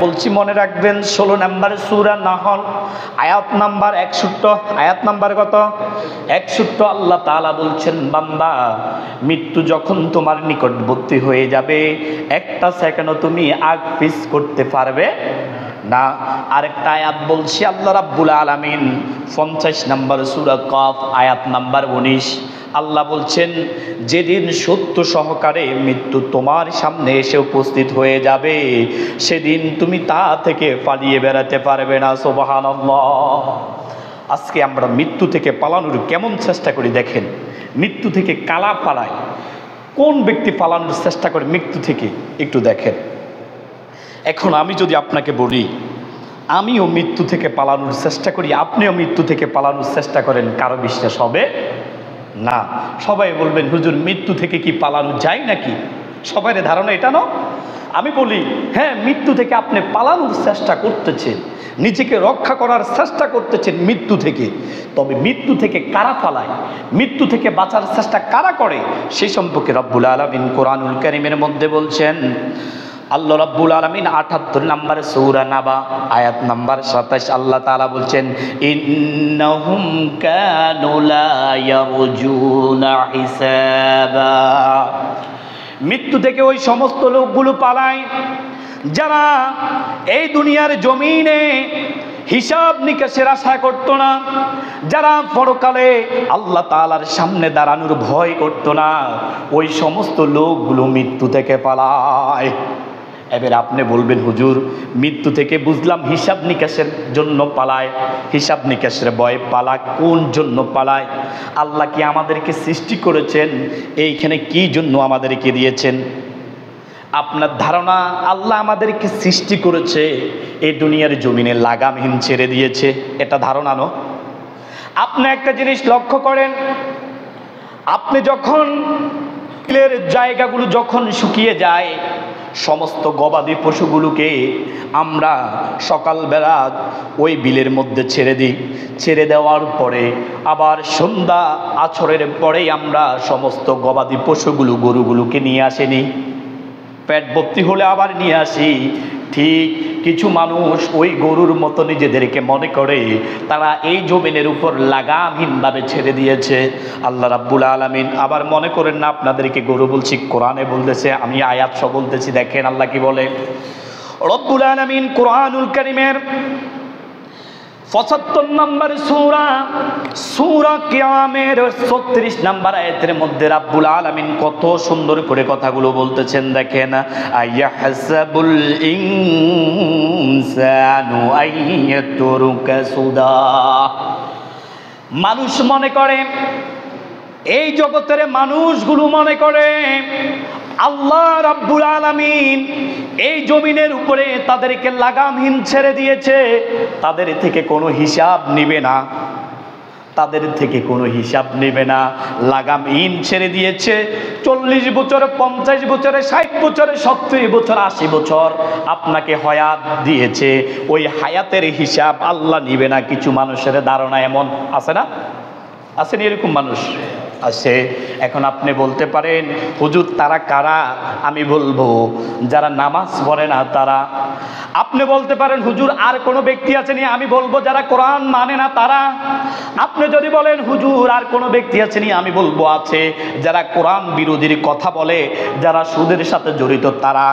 বলছি মনে রাখবেন 16 নম্বর সূরা নাহল আয়াত নাম্বার 61। আয়াত নাম্বার কত? 61। আল্লাহ তাআলা বলছেন, বান্দা মৃত্যু যখন তোমার নিকটবর্তী হয়ে যাবে একটা সেকেন্ডও তুমি আগ পিছ করতে পারবে না। আরেকটা আয়াত বলছি আল্লাহ রাব্বুল আলামিন 50 নম্বর সূরা কফ আয়াত নাম্বার 19। আল্লাহ বলছেন, যেদিন সত্য সহকারে মৃত্যু তোমার সামনে এসে উপস্থিত হয়ে যাবে সেদিন তুমি তা থেকে পালিয়ে বেড়াতে পারবে না। সুবহানাল্লাহ। আজকে আমরা মৃত্যু থেকে পালানোর কেমন চেষ্টা করি দেখেন। মৃত্যু থেকে কারা পালায়, কোন ব্যক্তি পালানোর চেষ্টা করে মৃত্যু থেকে একটু দেখেন। এখন আমি যদি আপনাকে বলি আমিও মৃত্যু থেকে পালানোর চেষ্টা করি, আপনিও মৃত্যু থেকে পালানোর চেষ্টা করেন, কারো বিশ্বাস হবে না। সবাই বলবেন, হুজুর মৃত্যু থেকে কি পালানো যায় নাকি? সবাই ধারণা এটা না। আমি বলি, হ্যাঁ, মৃত্যু থেকে আপনি পালানোর চেষ্টা করতেছেন, নিজেকে রক্ষা করার চেষ্টা করতেছেন মৃত্যু থেকে। তবে মৃত্যু থেকে কারা পালায়, মৃত্যু থেকে বাঁচার চেষ্টা কারা করে, সেই সম্পর্কে রব্বুল আলামিন কোরআনুল কারীমের মধ্যে বলছেন। আল্লাহ রাব্বুল আলামিন 78 নম্বর সূরা নাবা আয়াত নাম্বার 27 আল্লাহ তাআলা বলছেন, ইন্নাহুম কানু লা ইয়ারজুনা হিসাবা। মৃত্যু থেকে ওই সমস্ত লোকগুলো পালায় যারা এই দুনিয়ার জমিনে হিসাব নিকাশের আশা করতো না, যারা পরকালে আল্লাহ তাআলার সামনে দাঁড়ানোর ভয় করতো না, ওই সমস্ত লোকগুলো মৃত্যু থেকে পালায়। এবার আপনি বলবেন, হুজুর মৃত্যু থেকে বুঝলাম হিসাব নিকাশের জন্য পালায়, হিসাব নিকাশের ভয় পালা কোন জন্য পালায়? আল্লাহ কি আমাদেরকে সৃষ্টি করেছেন? এইখানে কি জন্য আমাদেরকে দিয়েছেন? আপনার ধারণা আল্লাহ আমাদেরকে সৃষ্টি করেছে এই দুনিয়ার জমিনে লাগামহীন ছেড়ে দিয়েছে, এটা ধারণা না? আপনি একটা জিনিস লক্ষ্য করেন, আপনি যখন বিলের জায়গাগুলো যখন শুকিয়ে যায়, সমস্ত গবাদি পশুগুলোকে আমরা সকালবেলা ওই বিলের মধ্যে ছেড়ে দিই। ছেড়ে দেওয়ার পরে আবার সন্ধ্যা আছরের পরেই আমরা সমস্ত গবাদি পশুগুলো গরুগুলোকে নিয়ে আসেনি, পেট ভর্তি হলে আবার নিয়ে আসি। ঠিক কিছু মানুষ ওই গরুর মতো নিজেদেরকে মনে করে তারা এই জমিনের উপর লাগামহীনভাবে ছেড়ে দিয়েছে। আল্লাহ রাব্বুল আলামিন আবার মনে করেন না আপনাদেরকে গরু বলছি, কোরআনে বলতেছে, আমি আয়াত সব বলতেছি, দেখেন আল্লাহ কি বলে। রব্বুল আলামিন কোরআনুল কারীমের 75 নম্বর সূরা কিয়ামের 36 নম্বর আয়াতের মধ্যে রাব্বুল আলামিন কত সুন্দর করে কথাগুলো বলতেছেন দেখেন। আয়াহসাবুল ইনসানু আইয়াতরুকা সুদা। মানুষ মনে করে, এই জগতের মানুষগুলো মনে করে আল্লাহ রাব্বুল আলামিন এই জমিনের উপরে তাদেরকে লাগামহীন ছেড়ে দিয়েছে, তাদের থেকে কোনো হিসাব নিবে না, তাদের থেকে কোনো হিসাব নেবে না। লাগামহীন ছেড়ে দিয়েছে। 40 বছর, 50 বছরে, 60 বছরে, 70 বছর, 80 বছর আপনাকে হায়াত দিয়েছে, ওই হায়াতের হিসাব আল্লাহ নিবে না। কিছু মানুষের ধারণা এমন আছে না? আছেন এরকম মানুষ? আছে। এখন আপনি বলতে পারেন, হুজুর তারা কারা? আমি বলবো, যারা নামাজ পড়ে না তারা। আপনি বলতে পারেন, হুজুর আর কোনো ব্যক্তি আছেনি? আমি বলবো, যারা কোরআন মানে না তারা। আপনি যদি বলেন, হুজুর আর কোনো ব্যক্তি আছেনি? আমি বলবো আছে। যারা কোরআন বিরোধীর কথা বলে, যারা সুদের সাথে জড়িত তারা।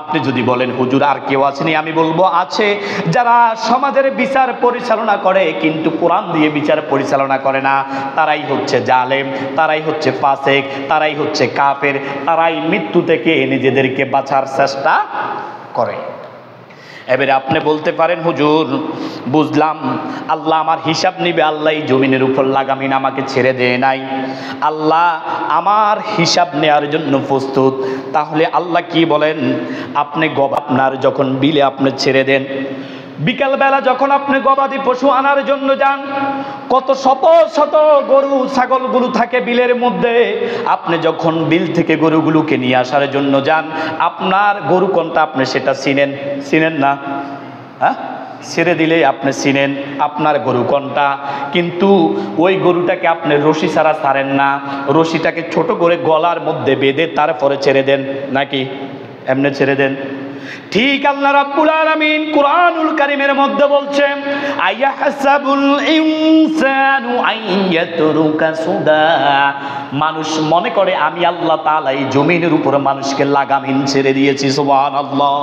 আপনি যদি বলেন, হুজুর আর কেউ আছেনি? আমি বলবো আছে। যারা সমাজের বিচার পরিচালনা করে কিন্তু কোরআন দিয়ে বিচার পরিচালনা করে না, তারাই হচ্ছে জালেম, তারাই হচ্ছে ফাসিক, তারাই হচ্ছে কাফের, তারাই মৃত্যু থেকে নিজেদেরকে বাঁচার চেষ্টা করে। এবারে আপনি বলতে পারেন, হুজুর বুঝলাম আল্লাহ আমার হিসাব নিবে, আল্লাহ এই জমিনের উপর লাগামহীন আমাকে ছেড়ে দেয় নাই, আল্লাহ আমার হিসাব নেওয়ার জন্য প্রস্তুত। তাহলে আল্লাহ কি বলেন? আপনি আপনার যখন বিলে আপনি ছেড়ে দেন, বিকালবেলা যখন আপনি গবাদি পশু আনার জন্য যান, কত শত শত গরু ছাগলগুলো থাকে বিলের মধ্যে। আপনি যখন বিল থেকে গরুগুলোকে নিয়ে আসার জন্য যান, আপনার গরু কোনটা আপনি সেটা চিনেন না? হ্যাঁ, ছেড়ে দিলে আপনি চিনেন আপনার গরু কোনটা, কিন্তু ওই গরুটাকে আপনি রশি ছাড়া ছাড়েন না, রশিটাকে ছোট করে গলার মধ্যে বেঁধে তারপরে ছেড়ে দেন, নাকি এমনি ছেড়ে দেন? ঠিক আল্লাহ রাব্বুল আলামিন কুরআনুল কারীমের মধ্যে বলছেন আয়াহসাবুল ইনসানু আইয়াতরুকা সুদা, মানুষ মনে করে আমি আল্লাহ তাআলা এই জমিনের উপরে মানুষকে লাগামহীন ছেড়ে দিয়েছি। সুবহানাল্লাহ।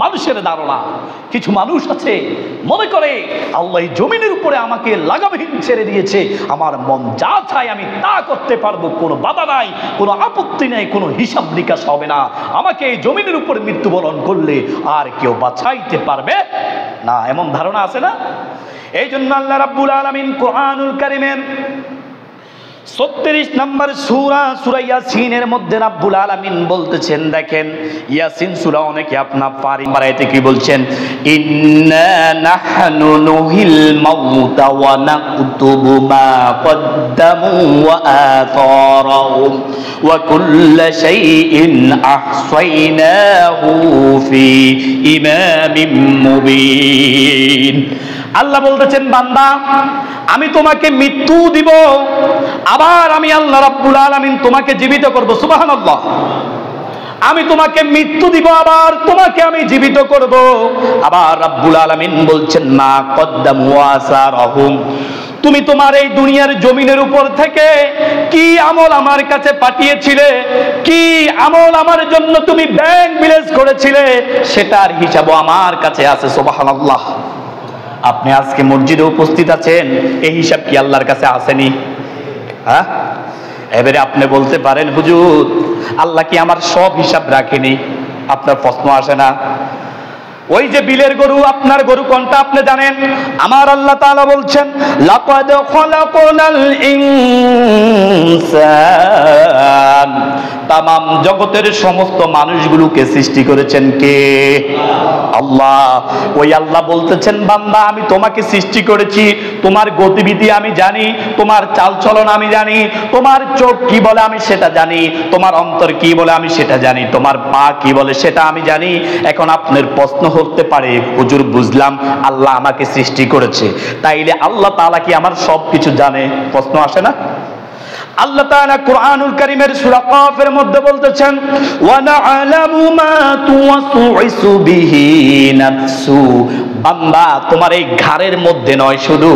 মানুষের ধারণা, কিছু মানুষ আছে মনে করে আল্লাহ এই জমিনের উপরে আমাকে লাগামহীন ছেড়ে দিয়েছে, আমার মন যা চায় আমি তা করতে পারবো, কোনো বাধা নাই, কোনো আপত্তি নেই, কোনো হিসাব নিকাশ হবে না, আমাকে এই জমিনের উপরে মৃত্যুবরণ করলে আর কেউ বাঁচাইতে পারবে না, এমন ধারণা আছে না? এই জন্য আল্লাহ রাব্বুল আলামিন কুরআনুল কারীমের 36 নম্বর সূরা ইয়াসিনের মধ্যে রাব্বুল আলামিন বলতেছেন, দেখেন ইয়াসিন সূরা অনেকে আপনার পারিতে কি বলছেন, ইন্না নাহনু নুহিল মাউতা ওয়া নাকতুবু মা কদ্দামু ওয়া আথারাহুম ওয়া কুল্লা শাইইন আহসাইনাহু ফি ইমামিম মুবিন। আল্লাহ বলতেছেন, বান্দা আমি তোমাকে মৃত্যু দিব, আবার আমি আল্লাহ রাব্বুল আলামিন তোমাকে জীবিত করব। সুবহানাল্লাহ। আমি তোমাকে মৃত্যু দিব, আবার তোমাকে আমি জীবিত করব। আবার রাব্বুল আলামিন বলছেন, মা কদ্দামু ওয়া আসারহুম, তুমি তোমার এই দুনিয়ার জমিনের উপর থেকে কি আমল আমার কাছে পাঠিয়েছিলে, কি আমল আমার জন্য তুমি ব্যাংক ব্যালেন্স করেছিলে, সেটার হিসাবও আমার কাছে আছে। সুবহানাল্লাহ। আপনি আজকে মসজিদে উপস্থিত আছেন, এই হিসাব কি আল্লাহর কাছে আসেনি? হ্যাঁ, এবারে আপনি বলতে পারেন, হুজুর আল্লাহ কি আমার সব হিসাব রাখেনি? আপনার প্রশ্ন আসে না? ওই যে বিলের গরু, আপনার গরু কোনটা আপনি জানেন? আমার আল্লাহ তাআলা বলছেন, লাকাদ খালাকনাল ইনসান, তামাম জগতের সমস্ত মানুষগুলোকে সৃষ্টি করেছেন কে? আল্লাহ। ওই আল্লাহ বলতেছেন, বান্দা আমি তোমাকে সৃষ্টি করেছি, তোমার গতিবিধি আমি জানি, তোমার চালচলন আমি জানি, তোমার চোখ কি বলে আমি সেটা জানি, তোমার অন্তর কি বলে আমি সেটা জানি, তোমার পা কি বলে সেটা আমি জানি। এখন আপনার প্রশ্ন হতে পারে, হুজুর বুঝলাম আল্লাহ আমাকে সৃষ্টি করেছে, তাইলে আল্লাহ তাআলা কি আমার সব কিছু জানে? প্রশ্ন আসে না? আল্লাহ তাআলা কুরআনুল কারীমের সূরা কাফের মধ্যে বলতেছেন, ওয়া না'লামু মা তুওয়াসউইসু বিহি নাফসু, বান্দা তোমার এই ঘাড়ের মধ্যে নয়, শুধু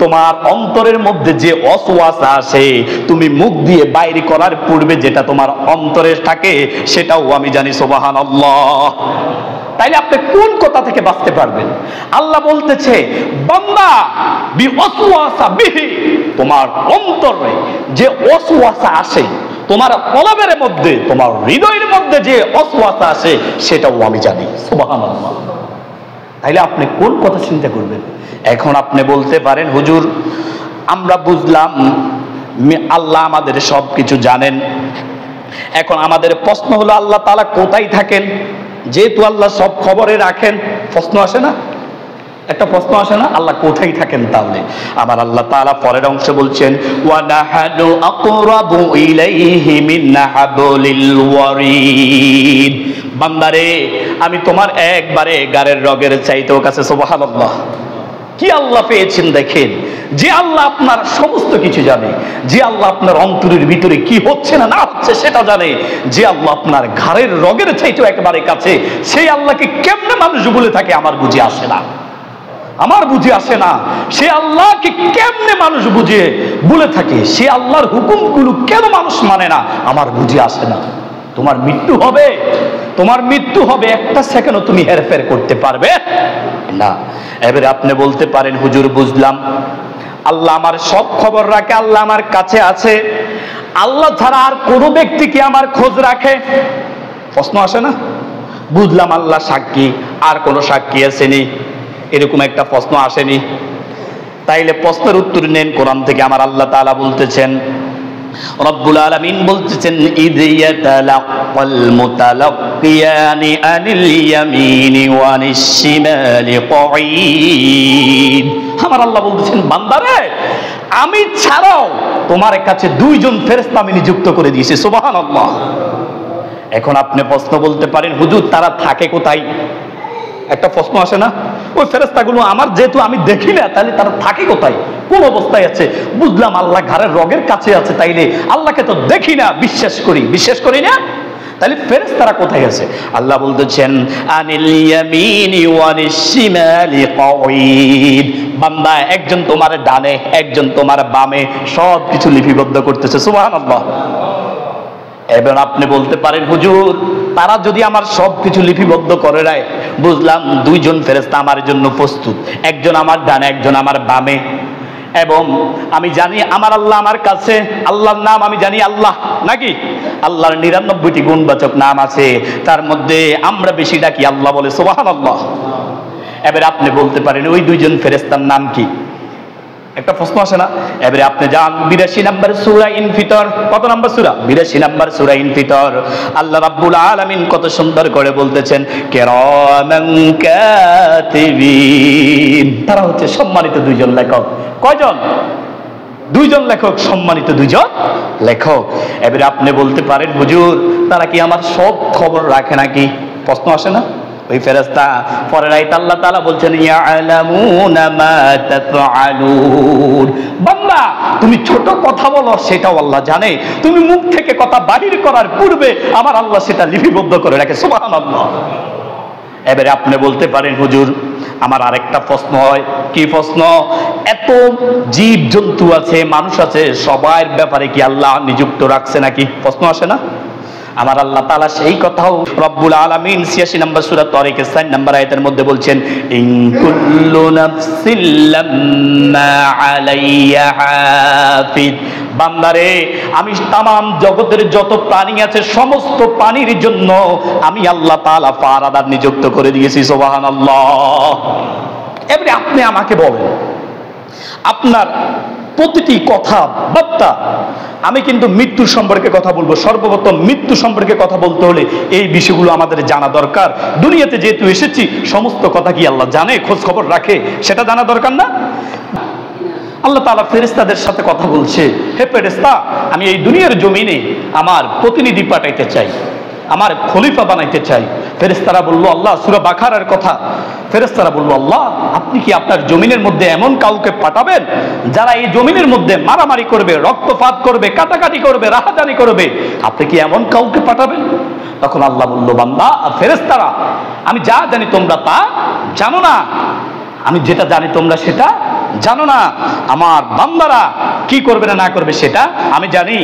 তোমার অন্তরের মধ্যে যে ওয়াসওয়াসা আসে, তুমি মুখ দিয়ে বাইরে করার পূর্বে যেটা তোমার অন্তরে থাকে সেটাও আমি জানি। সুবহানাল্লাহ। তাইলে আপনি কোন কথা থেকে বাঁচতে পারবেন? আল্লাহ বলতেছে, বান্দা বি ওয়াসওয়াসা বিহি, তোমার অন্তরে যে ওয়াসওয়াসা আসে, তোমার কলবের মধ্যে, তোমার হৃদয়ের মধ্যে যে ওয়াসওয়াসা আসে সেটাও আমি জানি। সুবহানাল্লাহ। তাইলে আপনি কোন কথা চিন্তা করবেন? এখন আপনি বলতে পারেন, হুজুর আমরা বুঝলাম আল্লাহ আমাদের সব কিছু জানেন, এখন আমাদের প্রশ্ন হলো আল্লাহ তাআলা কোথায় থাকেন? যেহেতু আল্লাহ সব খবরে রাখেন, প্রশ্ন আসে না? একটা প্রশ্ন আসে না, আল্লাহ কোথায় থাকেন? তাহলে আমার আল্লাহ তাআলা পরের অংশে বলছেন, ওয়া নাহানু আকরাবু ইলাইহি মিন হাবলিল ওয়ারিদ, বান্দারে আমি তোমার একবারে গারের রগের চাইতেও কাছে। সুবহানাল্লাহ। কি আল্লাহ পেয়েছেন দেখেন, যে আল্লাহ আপনার সমস্ত কিছু জানে, যে আল্লাহ আপনার অন্তরের ভিতরে কি হচ্ছে না না হচ্ছে সেটা জানে, যে আল্লাহ আপনার ঘাড়ের রগের চাইতেও একেবারে কাছে, সেই আল্লাহকে কেমনে মানুষ বলে থাকে আমার বুঝে আসে না, আমার বুঝে আসে না। সে আল্লাহকে কেমনে মানুষ বুঝে বলে থাকে, সে আল্লাহর হুকুমগুলো কেন মানুষ মানে না, আমার বুঝে আসে না। তোমার মৃত্যু হবে, তোমার মৃত্যু হবে, একটা সেকেন্ডও তুমি হেরফের করতে পারবে না। এবারে আপনি বলতে পারেন, হুজুর বুঝলাম আল্লাহ আমার সব খবর রাখে, আল্লাহ আমার কাছে আছে, আল্লাহ ছাড়া আর কোনো ব্যক্তি কি আমার খোঁজ রাখে? প্রশ্ন আসে না? বুঝলাম আল্লাহ সাক্ষী, আর কোনো সাক্ষী আসেনি, এরকম একটা প্রশ্ন আসেনি। তাইলে প্রশ্নের উত্তর নেন কোরআন থেকে। আমার আল্লাহ তাআলা বলতেছেন, রব্বুল আলামিন বলতেছেন, ইয ইয়াতালাক্কাল মুতালাক্কিয়ানি আনিল ইয়ামিনি ওয়া আনিশ শিমালি কঈদ। আমার আল্লাহ বলতেছেন, বান্দারে আমি ছাড়াও তোমার কাছে দুইজন ফেরেশতা আমি নিযুক্ত করে দিয়েছি। সুবহানাল্লাহ। এখন আপনি প্রশ্ন বলতে পারেন, হুজুর তারা থাকে কোথায়? একটা প্রশ্ন আসে না? ওই ফেরেশতাগুলো আমার যেহেতু আমি দেখি না, তাহলে তারা থাকে কোথায়, কোন অবস্থায় আছে? বুঝলাম আল্লাহ ঘাড়ের রগের কাছে আছে, তাইলে আল্লাহকে তো দেখি না, বিশ্বাস করি না। তাহলে ফেরেশতারা কোথায় আছে? আল্লাহ বলতেছেন আনিল ইয়ামিনি ওয়ানিশ শিমালি কঈদ। বান্দা একজন তোমার ডানে, একজন তোমার বামে, সব কিছু লিপিবদ্ধ করতেছে। সুবহানাল্লাহ। এবার আপনি বলতে পারেন হুজুর, তারা যদি আমার সব কিছু লিপিবদ্ধ করে দেয়, বুঝলাম দুইজন ফেরেশতা আমার জন্য প্রস্তুত, একজন আমার ডানে, একজন আমার বামে, এবং আমি জানি আমার আল্লাহ আমার কাছে, আল্লাহর নাম আমি জানি আল্লাহ, নাকি আল্লাহর 99টি গুণবাচক নাম আছে, তার মধ্যে আমরা বেশি ডাকি আল্লাহ বলে। সুবহানাল্লাহ। এবারে আপনি বলতে পারেন ওই দুইজন ফেরেশতার নাম কি? একটা প্রশ্ন আসে না? এবারে আপনি যান 82 নম্বর সূরা ইনফিতর। কত নম্বর সূরা? 82 নম্বর সূরা ইনফিতর। আল্লাহ রাব্বুল আলামিন কত সুন্দর করে বলতেছেন কিরামান কাতিবিন। তারা হচ্ছে সম্মানিত দুইজন লেখক। কয়জন? দুইজন লেখক, সম্মানিত দুইজন লেখক। এবারে আপনি বলতে পারেন হুজুর, তারা কি আমার সব খবর রাখে নাকি? প্রশ্ন আসে না? ওই ফেরেশতা পরের আয়াতে আল্লাহ তাআলা বলছেন ইয়ালামুনা মা তাফআলুন। বান্দা তুমি ছোট কথা বলো সেটাও আল্লাহ জানে, তুমি মুখ থেকে কথা বাহির করার পূর্বে আমার আল্লাহ সেটা লিপিবদ্ধ করে রাখে। সুবহানাল্লাহ। এবারে আপনি বলতে পারেন হুজুর, আমার আরেকটা প্রশ্ন হয়। কি প্রশ্ন? এত জীব জন্তু আছে, মানুষ আছে, সবার ব্যাপারে কি আল্লাহ নিযুক্ত রাখছে নাকি? প্রশ্ন আসে না? আমার আল্লাহ তাআলা সেই কথাও রব্বুল আলামিন 86 নম্বর সূরা তারিকের 4 নম্বর আয়াতের মধ্যে বলছেন ইন কুল্লু নাফসিন লাম্মা আলাইহা হাফিজ। বান্দারে আমি তামাম জগতের যত প্রাণী আছে সমস্ত প্রাণীর জন্য আমি আল্লাহ তাআলা পাহারাদার নিযুক্ত করে দিয়েছি। সুবহানাল্লাহ। এবারে আপনি আমাকে বলেন, আপনার প্রতিটি কথা বার্তা, আমি কিন্তু মৃত্যু সম্পর্কে কথা বলবো। সর্বপ্রথম মৃত্যু সম্পর্কে কথা বলতে হলে এই বিষয়গুলো আমাদের জানা দরকার। দুনিয়াতে যেহেতু এসেছি সমস্ত কথা কি আল্লাহ জানে, খোঁজ খবর রাখে, সেটা জানা দরকার না? আল্লাহ তাআলা ফেরেশতাদের সাথে কথা বলছে, হে ফেরেশতা, আমি এই দুনিয়ার জমিনে আমার প্রতিনিধি পাঠাইতে চাই, আমার খলিফা বানাইতে চাই। ফেরেশতারা বলল আল্লাহ, সূরা বাকারার কথা। ফেরেশতারা বলল আল্লাহ, আপনি কি আপনার জমিনের মধ্যে এমন কাউকে পাঠাবেন যারা এই জমিনের মধ্যে মারামারি করবে, রক্তপাত করবে, কাটাকাটি করবে, রাহাজানি করবে? আপনি কি এমন কাউকে পাঠাবেন? তখন আল্লাহ বলল বান্দা, ফেরেশতারা, আমি যা জানি তোমরা তা জানো না, আমি যেটা জানি তোমরা সেটা জানো না। আমার বান্দারা কি করবে না না করবে সেটা আমি জানি।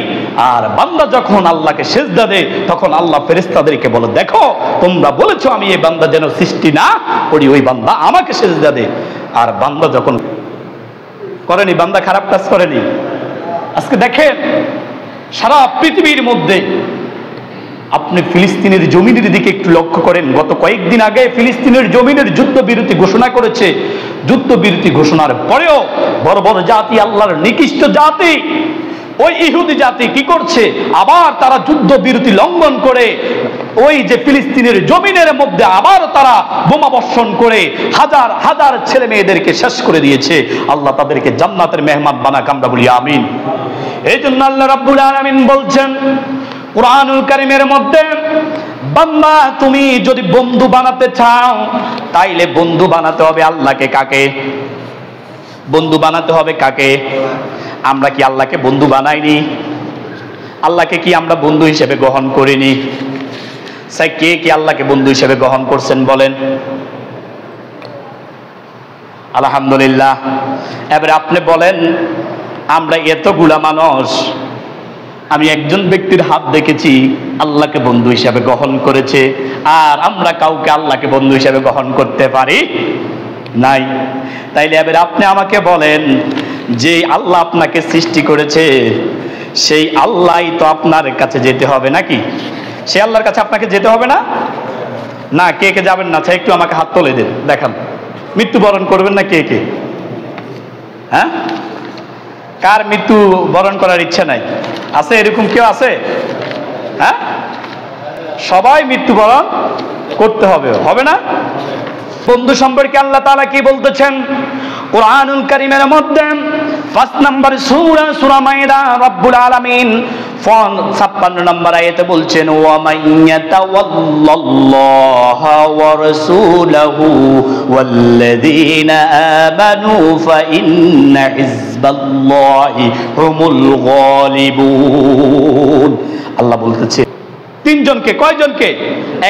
আর বান্দা যখন আল্লাহকে সিজদা দেয় তখন আল্লাহ ফেরেশতাদেরকে বলে, দেখো তোমরা বলেছো আমি এই বান্দা যেন সৃষ্টি না করি, ওই বান্দা আমাকে সিজদা দেয়। আর বান্দা যখন করেনি, বান্দা খারাপ কাজ করেনি। আজকে দেখেন সারা পৃথিবীর মধ্যে আপনি ফিলিস্তিনের জমিনের দিকে একটু লক্ষ্য করেন। গত কয়েকদিন আগে ফিলিস্তিনের জমিনের যুদ্ধবিরতি ঘোষণা করেছে। যুদ্ধবিরতি ঘোষণার পরেও বড় বড় জাতি, আল্লাহর নিকৃষ্ট জাতি, ওই ইহুদি জাতি কি করছে? আবার তারা যুদ্ধবিরতি লঙ্ঘন করে ওই যে ফিলিস্তিনের জমিনের মধ্যে আবার তারা বোমা বর্ষণ করে হাজার হাজার ছেলে মেয়েদেরকে শেষ করে দিয়েছে। আল্লাহ তাদেরকে জান্নাতের মেহমান বানাক, আমরা বলি আমিন। এই জন্য আল্লাহ রাব্বুল আলামিন বলছেন কুরআনুল কারীমের মধ্যে, বান্দা তুমি যদি বন্ধু বানাতে চাও তাইলে বন্ধু বানাতে হবে আল্লাহকে। কাকে বন্ধু বানাতে হবে? কাকে? আমরা কি আল্লাহকে বন্ধু বানাইনি? আল্লাহকে কি আমরা বন্ধু হিসেবে গ্রহণ করিনি? স্যার, কে কি আল্লাহকে বন্ধু হিসেবে গ্রহণ করছেন বলেন? আলহামদুলিল্লাহ। এবারে আপনি বলেন, আমরা এতগুলা মানুষ, আমি একজন ব্যক্তির হাত দেখেছি আল্লাহকে বন্ধু হিসাবে গ্রহণ করেছে, আর আমরা কাউকে আল্লাহকে বন্ধু হিসাবে গ্রহণ করতে পারি নাই। তাইলে এবার আপনি আমাকে বলেন, যে আল্লাহ আপনাকে সৃষ্টি করেছে সেই আল্লাহই তো আপনার কাছে যেতে হবে নাকি? সেই আল্লাহর কাছে আপনাকে যেতে হবে না? না, কে কে যাবেন না? একটু আমাকে হাত তুলে দেন, দেখান। মৃত্যুবরণ করবেন না কে কে? হ্যাঁ, কার মৃত্যু বরণ করার ইচ্ছা নাই? আছে এরকম কেউ আছে? হ্যাঁ, সবাই মৃত্যুবরণ করতে হবে, হবে না? বন্ধু সম্পর্কে আল্লাহ তাআলা কি বলতেছেন কুরআনুল কারীমের মধ্যে 5 নম্বর সূরা, সূরা মাইদা, রব্বুল আলামিন 56 নম্বর আয়াতে বলছেন ওয়া মাইয়াতাওয়াল্লাল্লাহা ওয়া রাসূলাহু ওয়াল্লাযীনা আমানু ফাইন্না হিজবাল্লাহি হুমুল গালিবুন। আল্লাহ বলতেছে তিনজনকে, কয়জনকে?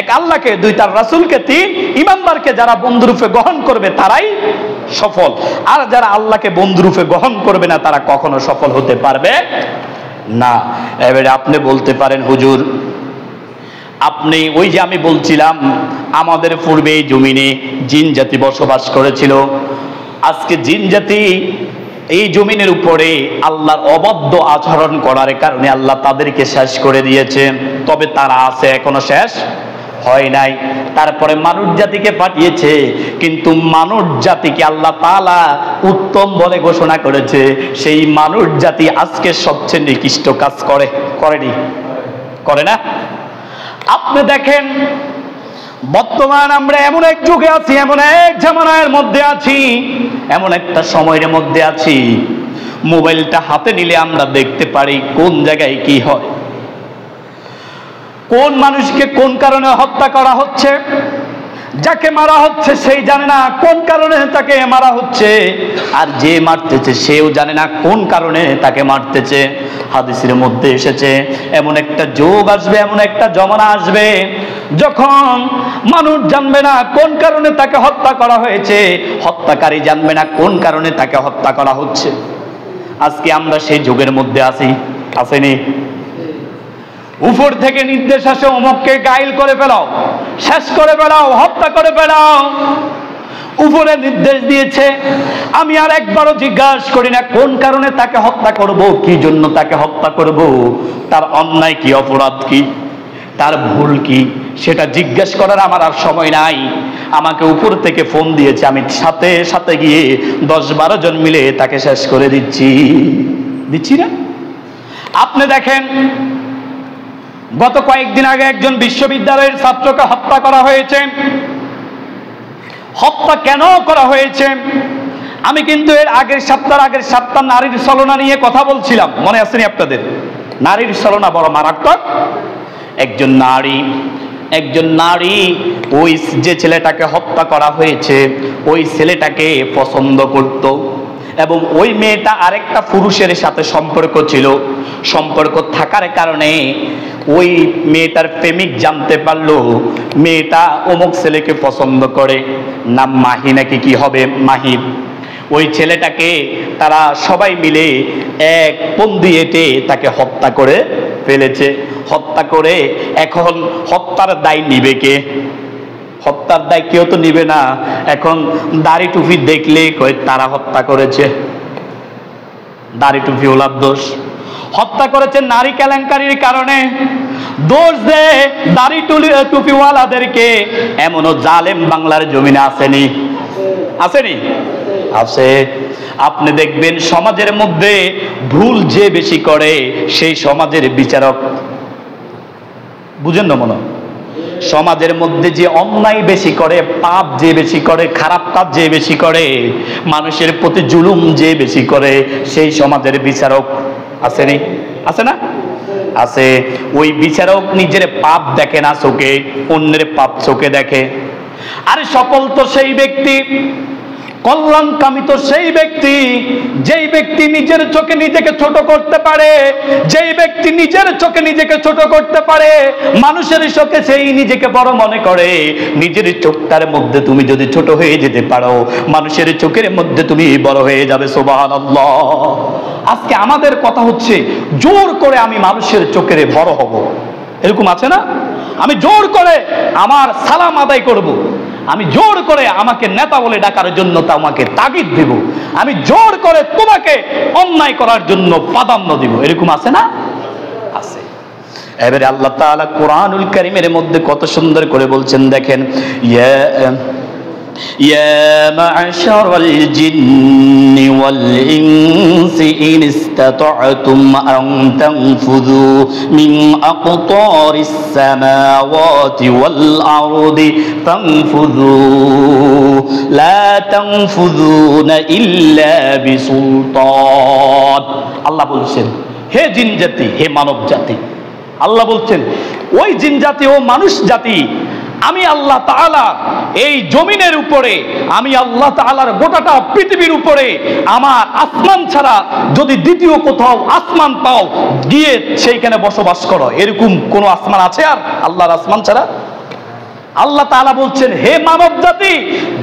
এক আল্লাহকে, দুই তার রাসূলকে, তিন ইমানদারকে। যারা বন্ধুরূপে গ্রহণ করবে তারাই সফল, আর যারা আল্লাহকে বন্ধুরূপে গ্রহণ করবে না তারা কখনো সফল হতে পারবে না। এবারে আপনি বলতে পারেন, হুজুর আপনি ওই যে আমি বলছিলাম আমাদের পূর্বে এই জমিনে জিন জাতি বসবাস করেছিল, আজকে জিন জাতি এই জমিনের উপরে আল্লাহর অবাধ্য আচরণ করার কারণে আল্লাহ তাদেরকে শেষ করে দিয়েছে। তবে তারা আছে, এখনো শেষ হয় নাই। তারপরে মানুষ জাতিকে পাঠিয়েছে, কিন্তু মানুষ জাতিকে আল্লাহ তাআলা উত্তম বলে ঘোষণা করেছে। সেই মানুষ জাতি আজকে সবচেয়ে নিকৃষ্ট কাজ করেনি, করে না? আপনি দেখেন বর্তমান আমরা এমন এক যুগে আছি, এমন এক জামানার মধ্যে আছি, এমন একটা সময়ের মধ্যে আছি, মোবাইলটা হাতে নিলে আমরা দেখতে পারি কোন জায়গায় কি হয়, কোন মানুষকে কোন কারণে হত্যা করা হচ্ছে। যাকে মারা হচ্ছে সেই জানে না কোন কারণে তাকে মারা হচ্ছে, আর যে মারতেছে সেও জানে না কোন কারণে তাকে মারতেছে। হাদিসের মধ্যে এসেছে এমন একটা যুগ আসবে, এমন একটা জমানা আসবে যখন মানুষ জানবে না কোন কারণে তাকে হত্যা করা হয়েছে, হত্যাকারী জানবে না কোন কারণে তাকে হত্যা করা হচ্ছে। আজকে আমরা সেই যুগের মধ্যে আছি, আসেনি? উপর থেকে নির্দেশ আসে অমুককে গায়েল করে ফেলাও, শেষ করে ফেলাও, হত্যা করে ফেলাও। উপরে নির্দেশ দিয়েছে, আমি আর একবারও জিজ্ঞাসা করি না কোন কারণে তাকে হত্যা করব, কি জন্য তাকে হত্যা করব, তার অন্যায় কি, অপরাধ কি, তার ভুল কি, সেটা জিজ্ঞাসা করার আমার আর সময় নাই। আমাকে উপর থেকে ফোন দিয়েছে, আমি সাথে সাথে গিয়ে 10-12 জন মিলে তাকে শেষ করে দিচ্ছি না? আপনি দেখেন গত কয়েকদিন আগে একজন বিশ্ববিদ্যালয়ের ছাত্রকে হত্যা করা হয়েছে। হত্যা কেন করা হয়েছে? আমি কিন্তু এর আগের সপ্তাহ নারীর ছলনা নিয়ে কথা বলছিলাম, মনে আসেনি আপনাদের? নারীর ছলনা বড় মারাত্মক। একজন নারী ওই যে ছেলেটাকে হত্যা করা হয়েছে ওই ছেলেটাকে পছন্দ করত, এবং ওই মেয়েটা আরেকটা পুরুষের সাথে সম্পর্ক ছিল। সম্পর্ক থাকার কারণে ওই মেয়েটার প্রেমিক জানতে পারলো মেয়েটা অমুক ছেলেকে পছন্দ করে, নাম মাহি নাকি কি হবে, মাহির। ওই ছেলেটাকে তারা সবাই মিলে এক ফন্দি এঁটে তাকে হত্যা করে ফেলেছে। হত্যা করে এখন হত্যার দায় নিবে কে? হত্যার দায় কেউ তো নিবে না। এখন দাড়ি টুপি দেখলে কয় তারা হত্যা করেছে, দাড়ি টুপি ওলার দোষ। হত্যা করেছে নারী কেলেঙ্কারির কারণে, দোষ দেয় দাড়ি টুপিওয়ালাদেরকে। এমনও জালেম বাংলার জমিনে আসেনি? আছে। আপনি দেখবেন সমাজের মধ্যে ভুল যে বেশি করে সেই সমাজের বিচারক, বুঝেন না মনে? সমাজের মধ্যে যে অন্যায় বেশি করে, পাপ যে বেশি করে, খারাপ কাজ যে বেশি করে, মানুষের প্রতি জুলুম যে বেশি করে, সেই সমাজের বিচারক আসেনি? আছে না? আছে। ওই বিচারক নিজের পাপ দেখে না চোখে, অন্যের পাপ চোখে দেখে। আর সফল তো সেই ব্যক্তি, কল্যাণকামী তো সেই ব্যক্তি, যেই ব্যক্তি নিজের চোখে নিজেকে ছোট করতে পারে, যেই ব্যক্তি নিজের চোখে নিজেকে ছোট করতে পারে, মানুষের চোখে সেই নিজেকে বড় মনে করে। নিজের চোখটার মধ্যে তুমি যদি ছোট হয়ে যেতে পারো, মানুষের চোখের মধ্যে তুমি বড় হয়ে যাবে। সুবহানাল্লাহ। আজকে আমাদের কথা হচ্ছে জোর করে আমি মানুষের চোখের বড় হব, এরকম আছে না? আমি জোর করে আমার সালাম আদায় করব, আমি জোর করে আমাকে নেতা বলে ডাকার জন্য তোমাকে তাগিদ দিব, আমি জোর করে তোমাকে অন্যায় করার জন্য প্রাধান্য দিব, এরকম আছে না? আছে। এবারে আল্লাহ তাআলা কোরআনুল কারীমের মধ্যে কত সুন্দর করে বলছেন, দেখেন, يا معشر الجن والإنس إن استطعتم أن تنفذوا من أقطار السماوات والأرض فانفذوا لا تنفذون إلا بسلطان। আল্লাহ বলছেন, হে জিন জাতি, হে মানব জাতি, আল্লাহ বলছেন ওই জিন জাতি ও মানুষ জাতি আমি আল্লাহ তাআলা এই জমিনের উপরে, আমি আল্লাহ তাআলার গোটাটা পৃথিবীর উপরে আমার আসমান ছাড়া যদি দ্বিতীয় কোথাও আসমান পাও, গিয়ে সেইখানে বসবাস করো। এরকম কোন আসমান আছে আর আল্লাহর আসমান ছাড়া? আল্লাহ তাআলা বলছেন, হে মানব জাতি,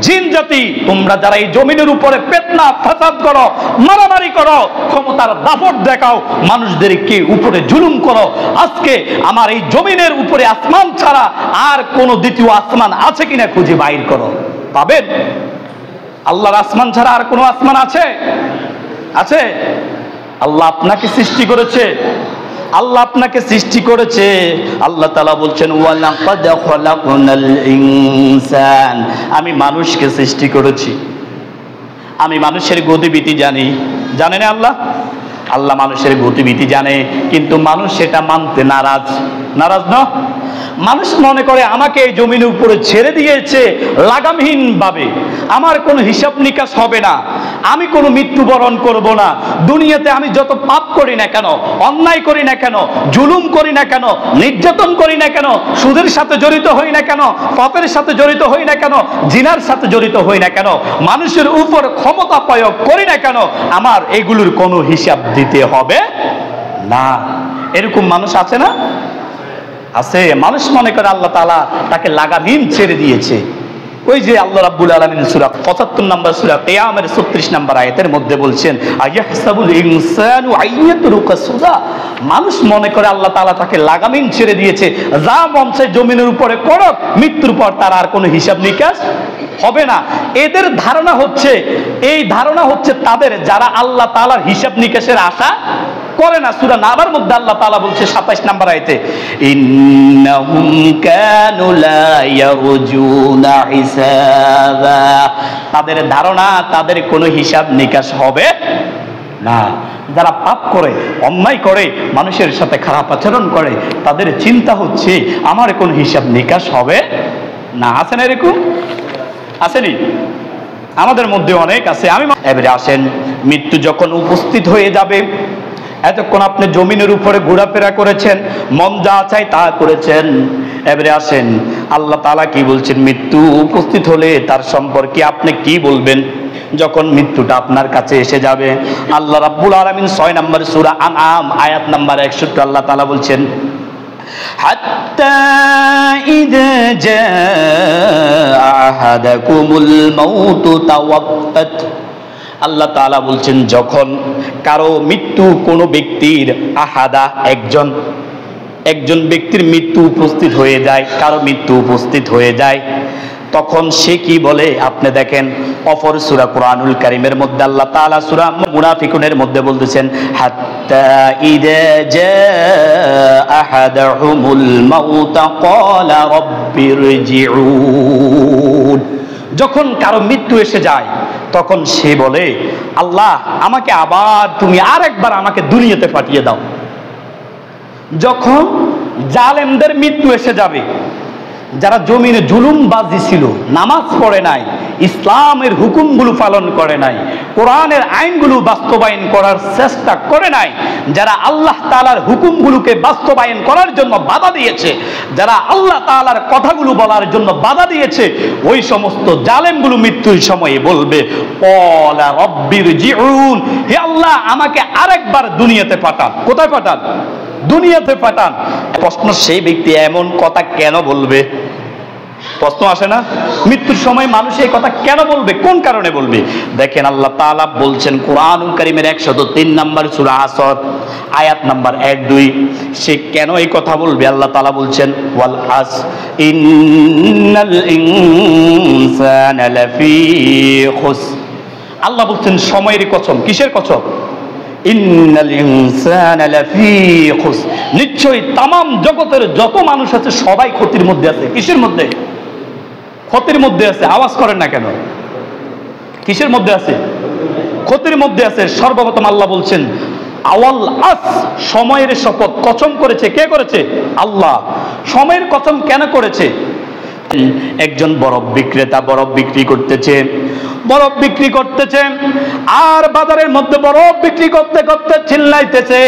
জিন জাতি, তোমরা যারা এই জমিনের উপরে ফিতনা ফাসাদ করো, মারামারি করো, ক্ষমতার দাপট দেখাও, মানুষদেরকে উপরে জুলুম করো, আজকে আমার এই জমিনের উপরে আসমান ছাড়া আর কোন দ্বিতীয় আসমান আছে কিনা খুঁজে বাইর করো। পাবেন? আল্লাহর আসমান ছাড়া আর কোন আসমান আছে? আছে? আল্লাহ আপনাকে সৃষ্টি করেছে, আল্লাহ আপনাকে সৃষ্টি করেছে। আল্লাহ তাআলা বলছেন, ওয়ালাকাদ খালাকনাল ইনসান, আমি মানুষকে সৃষ্টি করেছি, আমি মানুষের গতিবিধি জানি। জানেন আল্লাহ? আল্লাহ মানুষের গতিবিধি জানে, কিন্তু মানুষ সেটা মানতে নারাজ। নারাজ না? মানুষ মনে করে আমাকে এই জমিনের উপরে ছেড়ে দিয়েছে লাগামহীন ভাবে, আমার কোনো হিসাব নিকাশ হবে না, আমি কোনো মৃত্যুবরণ করব না। দুনিয়াতে আমি যত পাপ করি না কেন, অন্যায় করি না কেন, জুলুম করি না কেন, নির্যাতন করি না কেন, সুদের সাথে জড়িত হই না কেন, পাপের সাথে জড়িত হই না কেন, জিনার সাথে জড়িত হই না কেন, মানুষের উপর ক্ষমতা প্রয়োগ করি না কেন, আমার এগুলোর কোনো হিসাব দিতে হবে না। এরকম মানুষ আছে না? আছে। মানুষ মনে করে আল্লাহ তাআলা তাকে লাগামহীন ছেড়ে দিয়েছে। ওই যে আল্লাহ রাব্বুল আলামিন সূরা ৭৫ নম্বর সূরা কিয়ামের ৩৬ নম্বর আয়াতের মধ্যে বলছেন, আয়াহসাবুল ইনসানু আইয়াতরুকা সুদা, মানুষ মনে করে আল্লাহ তাআলা তাকে লাগামহীন ছেড়ে দিয়েছে, যা মন চায় জমিনের উপরে করো, মৃত্যুর পর তার আর কোনো হিসাব নিকাশ হবে না। এদের ধারণা হচ্ছে, এই ধারণা হচ্ছে তাদের যারা আল্লাহ তাআলার হিসাব নিকাশের আশা করে না। সূরা নাবার মধ্যে আল্লাহ তাআলা বলছে ২৭ নম্বর আয়াতে, ইন্নাহুম কানু লা ইয়ারজুনা হিসাবা, তাদের ধারণা তাদের কোনো হিসাব নিকাশ হবে না। যারা পাপ করে, অন্যায় করে, মানুষের সাথে খারাপ আচরণ করে, তাদের চিন্তা হচ্ছে আমার কোনো হিসাব নিকাশ হবে না। আছে না এরকম? আসেনি? আমাদের মধ্যে অনেক আছে। আমি এবারে আসেন, মৃত্যু যখন উপস্থিত হয়ে যাবে, এতক্ষণ আপনি জমিনের উপরে ঘোরাফেরা করেছেন, মন যা চায় তা করেছেন। এবারে আসেন, আল্লাহ তাআলা কি বলছেন? মৃত্যু উপস্থিত হলে তার সম্পর্কে আপনি কি বলবেন যখন মৃত্যুটা আপনার কাছে এসে যাবে? আল্লাহ রাব্বুল আলামিন ৬ নম্বর সূরা আনআম আয়াত নাম্বার ৬১ আল্লাহ তাআলা বলছেন, হাত্তা ইযা জাআ আহাদাকুমুল মাউতু তাওয়াফাত, আল্লাহ তাআলা বলছেন যখন কারো মৃত্যু, কোনো ব্যক্তির, আহাদা একজন ব্যক্তির মৃত্যু উপস্থিত হয়ে যায়, কারো মৃত্যু উপস্থিত হয়ে যায়, তখন সে কি বলে? আপনি দেখেন অপর সূরা কুরআনুল কারীমের মধ্যে আল্লাহ তাআলা সূরা মুনাফিকুনের মধ্যে বলতেছেন, হাত্তা ইযা জাআ আহাদাহুমুল মাউত ক্বালা রাব্বিরজিউন, যখন কারো মৃত্যু এসে যায় তখন সে বলে, আল্লাহ আমাকে আবার তুমি আরেকবার আমাকে দুনিয়াতে পাঠিয়ে দাও। যখন জালেমদের মৃত্যু এসে যাবে, যারা জমিনে জুলুমবাজি ছিল, নামাজ পড়ে নাই, ইসলামের হুকুমগুলো পালন করে নাই, কোরআনের আইনগুলো বাস্তবায়ন করার চেষ্টা করে নাই, যারা আল্লাহ তাআলার হুকুমগুলোকে বাস্তবায়ন করার জন্য বাধা দিয়েছে, যারা আল্লাহ তাআলার কথাগুলো বলার জন্য বাধা দিয়েছে, ওই সমস্ত জালেমগুলো মৃত্যুর সময়ে বলবে, ক্বালা রাব্বিরজিউন, হে আল্লাহ আমাকে আরেকবার দুনিয়াতে পাঠান। কোথায় পাঠান? দুনিয়াতে পাঠান। প্রশ্ন, সেই ব্যক্তি এমন কথা কেন বলবে? প্রশ্ন আসে না? মৃত্যুর সময় মানুষ এই কথা কেন বলবে? কোন কারণে বলবে? দেখেন আল্লাহ তাআলা বলছেন কুরআনুল কারীমের ১০৩ নম্বর সূরা আসর আয়াত নাম্বার ১-২, সে কেন এই কথা বলবে? আল্লাহ তাআলা বলছেন, ওয়াল আস ইন্নাল ইনসানা লাফি খুস, আল্লাহ বলছেন সময়ের কসম। কিসের কসম? ইন্নাল ইনসানা লাফি খুস, নিশ্চয়ই তামাম জগতের যত মানুষ আছে সবাই ক্ষতির মধ্যে আছে। কিসের মধ্যে? ক্ষতির মধ্যে আছে। আওয়াজ করেন না কেন? কিসের মধ্যে আছে? ক্ষতির মধ্যে আছে। সর্বপ্রথম আল্লাহ বলছেন আওয়াল আস, সময়ের শপথ কসম করেছে। কে করেছে? আল্লাহ। সময়ের কসম কেন করেছে? একজন বরফ বিক্রেতা বরফ বিক্রি করতেছে, বরফ বিক্রি করতেছে, আর বাজারের মধ্যে বরফ বিক্রি করতে করতে চিল্লাইতেছে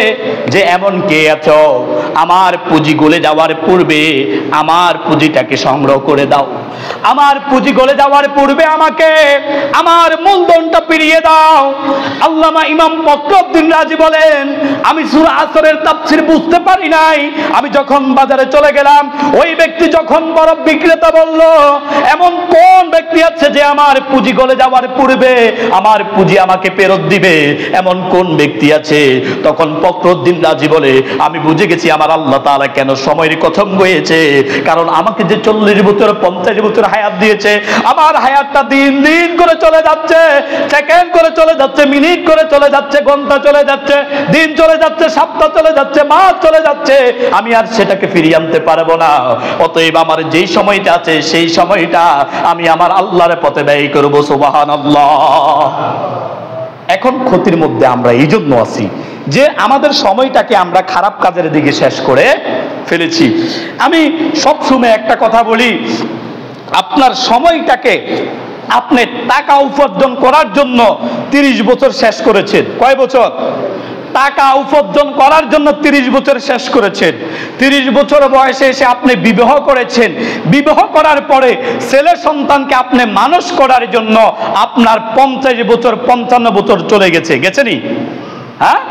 যে এমন কে আছো, আমার পুঁজি গলে যাওয়ার পূর্বে আমার পুঁজিটাকে সংগ্রহ করে দাও, আমার পুঁজি গলে যাওয়ার পূর্বে আমাকে আমার মূলধনটা ফিরিয়ে দাও। আল্লামা ইমাম ফখরুদ্দীন রাজি বলেন, আমি সূরা আসরের তাফসীর বুঝতে পারি নাই, আমি যখন বাজারে চলে গেলাম, ওই ব্যক্তি যখন বরফ বিক্রেতা বলল এমন কোন ব্যক্তি আছে যে আমার পুঁজি গলে যাওয়ার পূর্বে আমার পুঁজি আমাকে ফেরত দিবে, এমন কোন ব্যক্তি আছে? তখন ফখরুদ্দীন রাজি বলে, আমি বুঝে গেছি আমার আল্লাহ তাআলা কেন সময়ের কথম বয়েছে, কারণ আমাকে যে 40 বছর 50 বছর হায়াত দিয়েছে, আমার হায়াতটা দিন দিন করে চলে যাচ্ছে, সেকেন্ড করে চলে যাচ্ছে, মিনিট করে চলে যাচ্ছে, ঘন্টা চলে যাচ্ছে, দিন চলে যাচ্ছে, সপ্তাহ চলে যাচ্ছে, মাস চলে যাচ্ছে, আমি আর সেটাকে ফিরিয়ে আনতে পারবো না। অতএব আমার যেই সময়টা আছে সেই সময়টা আমি আমার আল্লাহর পথে ব্যয় করব। সুবহানাল্লাহ। এখন ক্ষতির মধ্যে আমরা এই জন্য আছি যে আমাদের সময়টাকে আমরা খারাপ কাজের দিকে শেষ করে ফেলেছি। আমি সবসময় একটা কথা বলি, আপনার সময়টাকে আপনি টাকা উপার্জন করার জন্য 30 বছর শেষ করেছেন। কয় বছর? টাকা উপার্জন করার জন্য 30 বছর শেষ করেছেন। 30 বছর বয়সে এসে আপনি বিবাহ করেছেন, বিবাহ করার পরে ছেলে সন্তানকে আপনি মানুষ করার জন্য আপনার 50 বছর 55 বছর চলে গেছেনি? হ্যাঁ,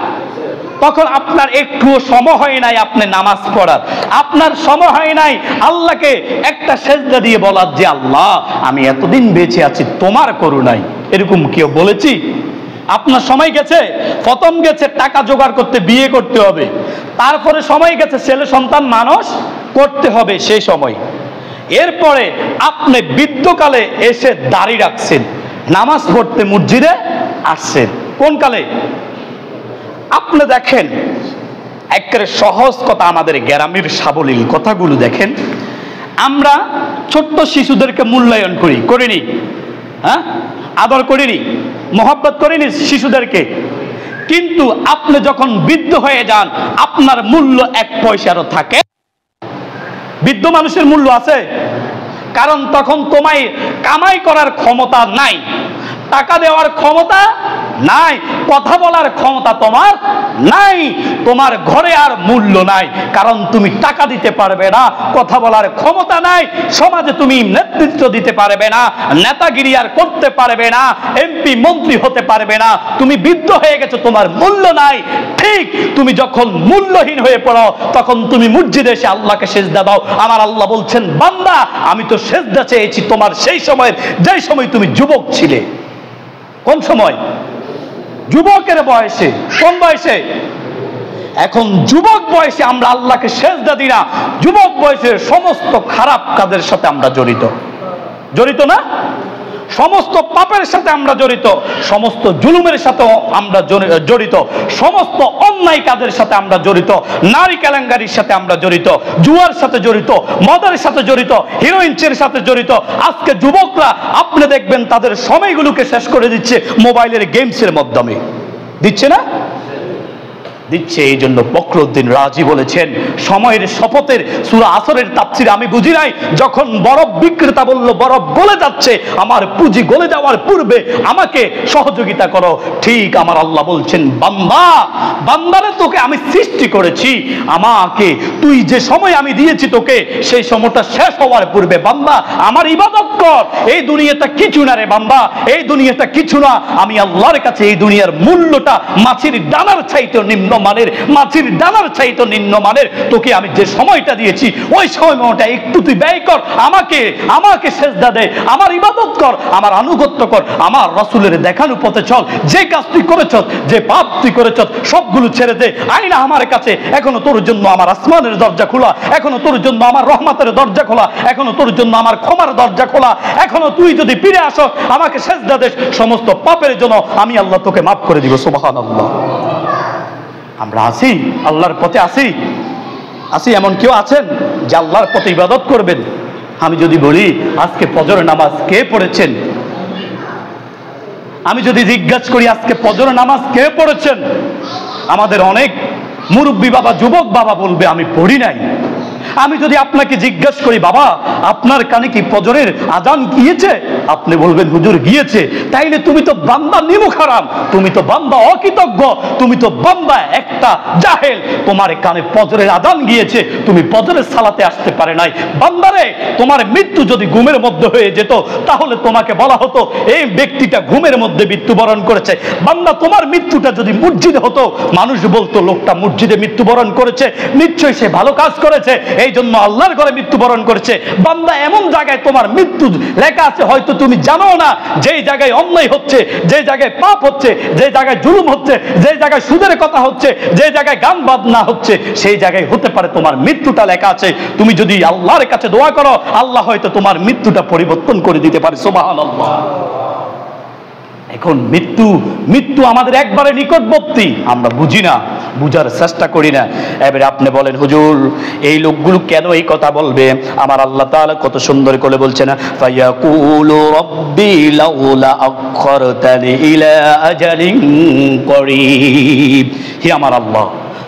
তখন আপনার একটুও সময় হয় নাই আপনি নামাজ পড়ার, আপনার সময় হয় নাই আল্লাহকে একটা সেজদা দিয়ে বলার যে আল্লাহ আমি এতদিন বেঁচে আছি তোমার করুণায়। এরকম কেউ বলেছি? আপনার সময় গেছে, প্রথম গেছে টাকা জোগাড় করতে, বিয়ে করতে হবে, তারপরে সময় গেছে ছেলে সন্তান মানুষ করতে হবে সেই সময়। এরপরে আপনি বৃদ্ধকালে এসে দাড়ি রাখছেন, নামাজ পড়তে মসজিদে আসছেন। কোন কালে? আপনি দেখেন একেবারে সহজ কথা, আমাদের গ্রামের সাবলীল কথাগুলো দেখেন। আমরা ছোট্ট শিশুদেরকে মূল্যায়ন করিনি? হ্যাঁ, আদর করিনি, মহব্বত করিনি শিশুদেরকে? কিন্তু আপনি যখন বৃদ্ধ হয়ে যান আপনার মূল্য 1 পয়সারও থাকে? বৃদ্ধ মানুষের মূল্য আছে? কারণ তখন তোমায় কামাই করার ক্ষমতা নাই, টাকা দেওয়ার ক্ষমতা নাই, কথা বলার ক্ষমতা তোমার নাই, তোমার ঘরে আর মূল্য নাই, কারণ তুমি টাকা দিতে পারবে না, কথা বলার ক্ষমতা নাই, সমাজে তুমি নেতৃত্ব দিতে পারবে না, নেতাগিরি আর করতে পারবে না, এমপি মন্ত্রী হতে পারবে না, তুমি বৃদ্ধ হয়ে গেছো, তোমার মূল্য নাই। ঠিক তুমি যখন মূল্যহীন হয়ে পড়ো তখন তুমি মসজিদে এসে আল্লাহকে সেজদা দাও। আমার আল্লাহ বলছেন, বান্দা আমি তো সেজদা চেয়েছি তোমার সেই সময়ের যেই সময় তুমি যুবক ছিলে। কোন সময়? যুবকের বয়সে। কোন বয়সে? এখন যুবক বয়সে আমরা আল্লাহকে সেজদা দিই না, যুবক বয়সের সমস্ত খারাপ কাজের সাথে আমরা জড়িত না? সমস্ত পাপের সাথে আমরা জড়িত, সমস্ত জুলুমের সাথে আমরা জড়িত, সমস্ত অন্যায় কাজের সাথে আমরা জড়িত, নারী কেলেঙ্কারির সাথে আমরা জড়িত, জুয়ার সাথে জড়িত, মদের সাথে জড়িত, হিরোইনের সাথে জড়িত। আজকে যুবকরা আপনি দেখবেন তাদের সময়গুলোকে শেষ করে দিচ্ছে মোবাইলের গেমসের মাধ্যমে। দিচ্ছে না? দিচ্ছে। এই জন্য ফখরুদ্দীন রাজি বলেছেন, সময়ের শপথের সূরা আসরের তাফসীর আমি বুঝি নাই, যখন বরফ বিক্রেতা বলল বরফ গলে যাচ্ছে, আমার পুঁজি গলে যাওয়ার পূর্বে আমাকে সহযোগিতা করো, ঠিক আমার আল্লাহ বলছেন, বান্দা, বান্দারে তোকে আমি সৃষ্টি করেছি, আমাকে তুই যে সময় আমি দিয়েছি তোকে সেই সময়টা শেষ হওয়ার পূর্বে বান্দা আমার ইবাদত কর। এই দুনিয়াটা কিছু না রে বান্দা, এই দুনিয়াটা কিছু না। আমি আল্লাহর কাছে এই দুনিয়ার মূল্যটা মাছির ডানার চাইতে নিম্ন মানের, মাছির ডানার চাইতে নিম্ন মানের। তোকে আমি যে সময়টা দিয়েছি ওই সময়টা একটু তুই ব্যয় কর, আমাকে সেজদা দে, আমার ইবাদত কর, আমার আনুগত্য কর, আমার রাসূলের দেখানো পথে চল। যে কাজ তুই করেছ, যে পাপ তুই করেছ সবগুলো ছেড়ে দে, আয় না আমার কাছে। এখনো তোর জন্য আমার আসমানের দরজা খোলা, এখনো তোর জন্য আমার রহমতের দরজা খোলা, এখনো তোর জন্য আমার ক্ষমার দরজা খোলা। এখনো তুই যদি ফিরে আসো আমাকে সেজদা দে, সমস্ত পাপের জন্য আমি আল্লাহ তোকে মাফ করে দিব। সুবহানাল্লাহ। আমরা আসি আল্লাহর পথে, আসি এমন কেউ আছেন যে আল্লাহর পথে ইবাদত করবেন? আমি যদি বলি আজকে ফজর নামাজ কে পড়েছেন, আমি যদি জিজ্ঞাসা করি আজকে ফজর নামাজ কে পড়েছেন, আমাদের অনেক মুরব্বী বাবা, যুবক বাবা বলবে আমি পড়ি নাই। আমি যদি আপনাকে জিজ্ঞাসা করি বাবা আপনার কানে কি ফজরের আজান গিয়েছে, আপনি বলবেন হুজুর গিয়েছে, তাইলে তুমি তো বান্দা নিমুখারাম, তুমি তো বান্দা অকৃতজ্ঞ, তুমি তো বান্দা একটা জাহেল। তোমার কানে ফজরের আযান গিয়েছে, তুমি ফজরের সালাতে আসতে পারে নাই। বান্দারে, তোমার মৃত্যু যদি ঘুমের মধ্যে হয়ে যেত তাহলে তোমাকে বলা হতো এই ব্যক্তিটা ঘুমের মধ্যে মৃত্যুবরণ করেছে। বান্দা, তোমার মৃত্যুটা যদি মসজিদে হতো, মানুষ বলতো লোকটা মসজিদে মৃত্যুবরণ করেছে, নিশ্চয়ই সে ভালো কাজ করেছে, এই জন্য আল্লাহর ঘরে মৃত্যুবরণ করেছে। বান্দা, এমন জায়গায় তোমার মৃত্যু লেখা আছে হয়তো তুমি জানো না, যেই জায়গায় অন্যায় হচ্ছে, যে জায়গায় পাপ হচ্ছে, যে জায়গায় জুলুম হচ্ছে, যে জায়গায় সুদের কথা হচ্ছে, যে জায়গায় গান বাজনা হচ্ছে, সেই জায়গায় হতে পারে তোমার মৃত্যুটা লেখা আছে। তুমি যদি আল্লাহর কাছে দোয়া করো, আল্লাহ হয়তো তোমার মৃত্যুটা পরিবর্তন করে দিতে পারে। সুবহানাল্লাহ। এখন মৃত্যু আমাদের একবারে নিকটবর্তী, আমরা বুঝি না, বুঝার চেষ্টা করি না। এবারে আপনি বলেন হুজুর এই লোকগুলো কেন এই কথা বলবে? আমার আল্লাহ তাআলা কত সুন্দর করে বলছেন, ফায়াকুলু রাব্বি লাউলা আখখারতানি ইলা আজালিন করিব। হে আমার আল্লাহ,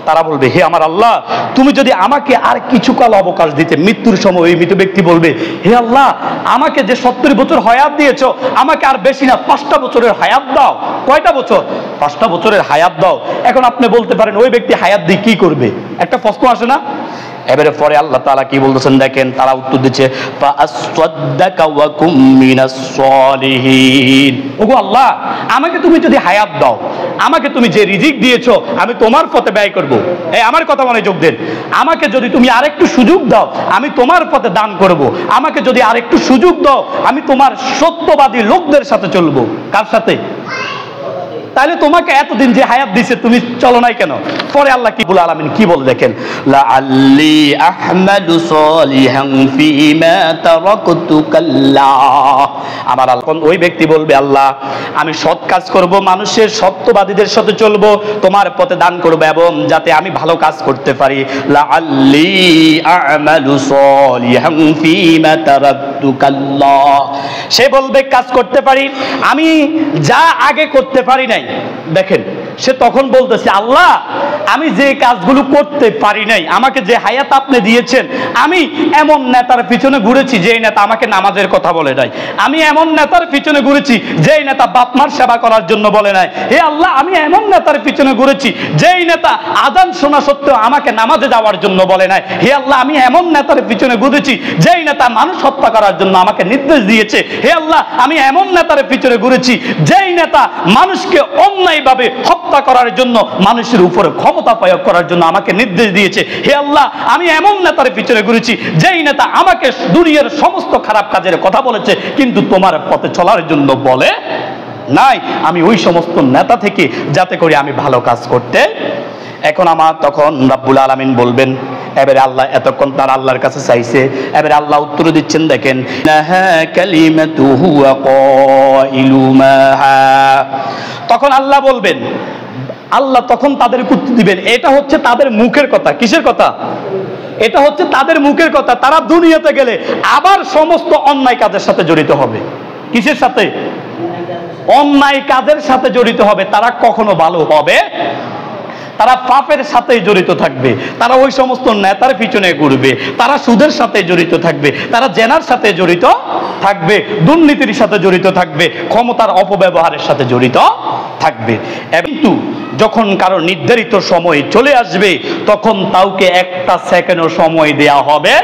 তারা বলবে হে আমার আল্লাহ, তুমি যদি আমাকে আর কিছুকাল অবকাশ দিতে। মৃত্যুর সময় ওই মৃত ব্যক্তি বলবে, হে আল্লাহ, আমাকে যে 70 বছর হায়াত দিয়েছো, আমাকে আর বেশি না 5টা বছরের হায়াত দাও। কয়টা বছর? 5টা বছরের হায়াত দাও। এখন আপনি বলতে পারেন ওই ব্যক্তি হায়াত দিয়ে কি করবে? একটা প্রশ্ন আসে না? এবারে পরে আল্লাহ তাআলা কি বলতেছেন দেখেন, তারা উত্তর দিচ্ছে, ফাআসসাদদাকা ওয়া কুম মিনাস সলিহিন। ওগো আল্লাহ, আমাকে তুমি যদি হায়াত দাও, আমাকে তুমি যে রিজিক দিয়েছো, আমি তোমার পথে ব্যয় করব। এই আমার কথা মনোযোগ দেন। আমাকে যদি তুমি আরেকটু সুযোগ দাও, আমি তোমার পথে দান করব। আমাকে যদি আরেকটু সুযোগ দাও, আমি তোমার সত্যবাদী লোকদের সাথে চলবো। কার সাথে? তাহলে তোমাকে এতদিন যে হায়াত দিছে তুমি চলো নাই কেন? পরে আল্লাহ কি বলে আলামিন কি বলে দেখেন, লাআল্লি আহমালু সলিহান ফীমা তারাকতু কাল্লা। আমার আল্লাহ, ওই ব্যক্তি বলবে আল্লাহ আমি সৎ কাজ করব, মানুষের সত্যবাদীদের সাথে চলবো, তোমার পথে দান করব এবং যাতে আমি ভালো কাজ করতে পারি। লাআল্লি আ'মালু সলিহান ফীমা তারাকতু কাল্লা। সে বলবে কাজ করতে পারি, আমি যা আগে করতে পারি নাই। দেখেন, সে তখন বলতেছে আল্লাহ আমি যে কাজগুলো করতে পারি নাই, আমাকে যে হায়াত আপনি দিয়েছেন, আমি এমন নেতার পিছনে ঘুরেছি যেই নেতা আমাকে নামাজের কথা বলে নাই। আমি এমন নেতার পিছনে ঘুরেছি যেই নেতা বাপ মার সেবা করার জন্য বলে নাই। হে আল্লাহ, আমি এমন নেতার পিছনে ঘুরেছি যেই নেতা আযান শোনা সত্ত্বেও আমাকে নামাজে যাওয়ার জন্য বলে নাই। হে আল্লাহ, আমি এমন নেতার পিছনে ঘুরেছি যেই নেতা মানুষ হত্যা করার জন্য আমাকে নির্দেশ দিয়েছে। হে আল্লাহ, আমি এমন নেতার পিছনে ঘুরেছি যেই নেতা মানুষকে অন্যায়ভাবে হত্যা করার জন্য, মানুষের উপরে ক্ষমতা প্রয়োগ করার জন্য আমাকে নির্দেশ দিয়েছে। হে আল্লাহ, আমি এমন নেতার পিছনে ঘুরেছি যেই নেতা আমাকে দুনিয়ার সমস্ত খারাপ কাজের কথা বলেছে কিন্তু তোমার পথে চলার জন্য বলে নাই। আমি ওই সমস্ত নেতা থেকে যাতে করে আমি ভালো কাজ করতে। এখন আমার তখন রাব্বুল আলামিন বলবেন, এবারে আল্লাহ এতক্ষণ তার আল্লাহর কাছে চাইছে, এবারে আল্লাহ উত্তর দিচ্ছেন দেখেন, তখন আল্লাহ বলবেন, আল্লাহ তখন তাদের উত্তর দিবেন, এটা হচ্ছে তাদের মুখের কথা। কিসের কথা? এটা হচ্ছে তাদের মুখের কথা। তারা দুনিয়াতে গেলে আবার সমস্ত অন্যায় কাজের সাথে জড়িত হবে। কিসের সাথে? অন্যায় কাজের সাথে জড়িত হবে। তারা কখনো ভালো হবে, তারা পাপের সাথে জড়িত থাকবে, তারা ওই সমস্ত নেতার পিছনে ঘুরবে, তারা সুদের সাথে জড়িত থাকবে, তারা জেনার সাথে জড়িত থাকবে, দুর্নীতির সাথে জড়িত থাকবে, ক্ষমতার অপব্যবহারের সাথে জড়িত থাকবে। কিন্তু যখন কারো নির্ধারিত সময় চলে আসবে তখন তাকে একটা সেকেন্ডও সময় দেয়া হবে।